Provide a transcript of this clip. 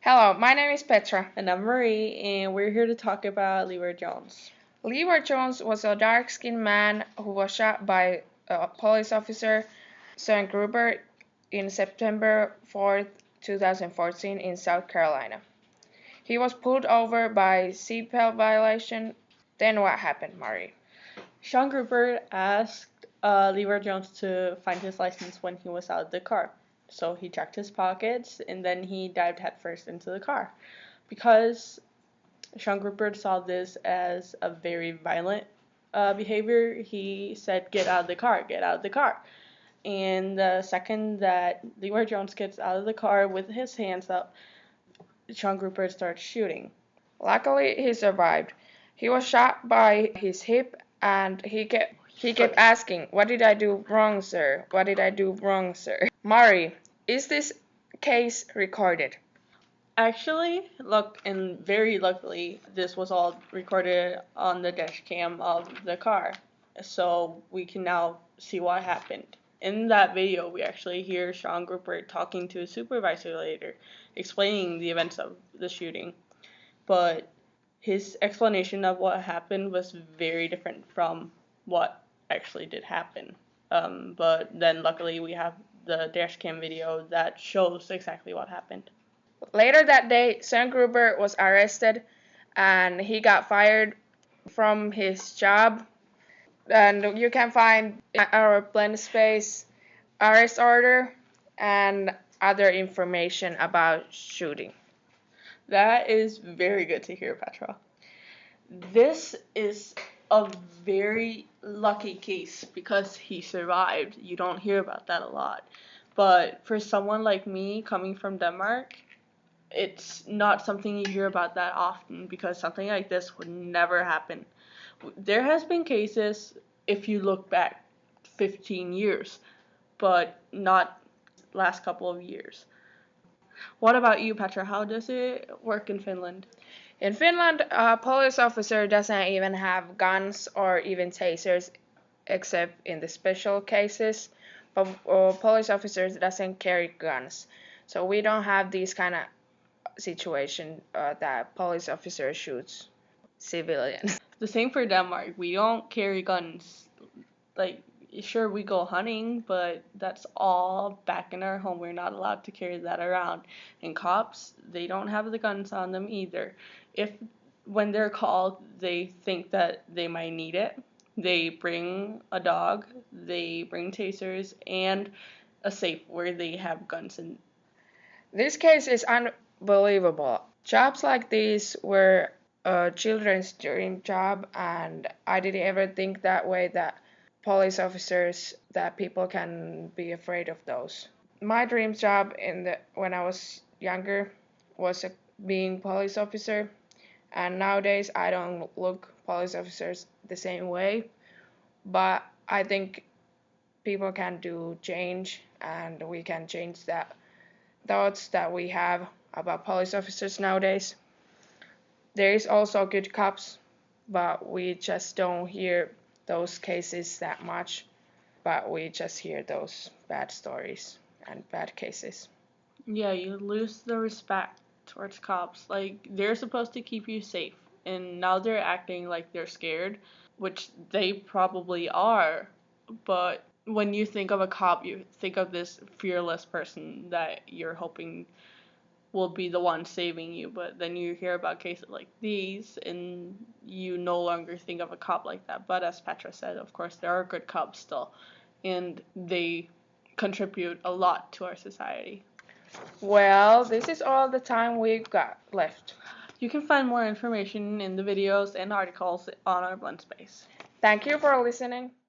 Hello, my name is Petra. And I'm Marie, and we're here to talk about Levar Jones. Levar Jones was a dark-skinned man who was shot by a police officer, Son Gruber, in September 4th, 2014 in South Carolina. He was pulled over by seatbelt violation. Then what happened, Marie? Sean Gruber asked Levar Jones to find his license when he was out of the car. So he checked his pockets, and then he dived headfirst into the car. Because Sean Gruber saw this as a very violent behavior, he said, "Get out of the car, get out of the car." And the second that Levar Jones gets out of the car with his hands up, Sean Gruber starts shooting. Luckily, he survived. He was shot by his hip and he kept asking, "What did I do wrong, sir? What did I do wrong, sir?" Marie, is this case recorded? Actually, look, and very luckily, this was all recorded on the dash cam of the car. So we can now see what happened. In that video, we actually hear Sean Gruber talking to his supervisor later, explaining the events of the shooting. But his explanation of what happened was very different from what actually did happen. But then luckily, we have the dash cam video that shows exactly what happened. Later that day, Son Gruber was arrested and he got fired from his job. And you can find our Blend Space arrest order and other information about shooting. That is very good to hear, Petra. This is a very lucky case because he survived. You don't hear about that a lot. But for someone like me coming from Denmark, it's not something you hear about that often because something like this would never happen. There has been cases, if you look back 15 years, but not last couple of years. What about you, Petra? How does it work in Finland? In Finland, a police officer doesn't even have guns or even tasers, except in the special cases. But police officers doesn't carry guns, so we don't have these kind of situation that police officer shoots civilians. The same for Denmark. We don't carry guns. Like, sure, we go hunting, but that's all back in our home. We're not allowed to carry that around. And cops, they don't have the guns on them either. If when they're called, they think that they might need it, they bring a dog, they bring tasers, and a safe where they have guns in. This case is unbelievable. Jobs like these were a children's dream job, and I didn't ever think that way that police officers, that people can be afraid of those. My dream job when I was younger was being police officer, and nowadays I don't look police officers the same way, but I think people can do change and we can change that thoughts that we have about police officers nowadays. There is also good cops, but we just don't hear those cases that much, but we just hear those bad stories and bad cases. Yeah, you lose the respect towards cops. Like, they're supposed to keep you safe, and now they're acting like they're scared, which they probably are. But when you think of a cop, you think of this fearless person that you're hoping will be the one saving you. But then you hear about cases like these, and you no longer think of a cop like that. But as Petra said, of course, there are good cops still, and they contribute a lot to our society. Well, this is all the time we've got left. You can find more information in the videos and articles on our Blend Space. Thank you for listening.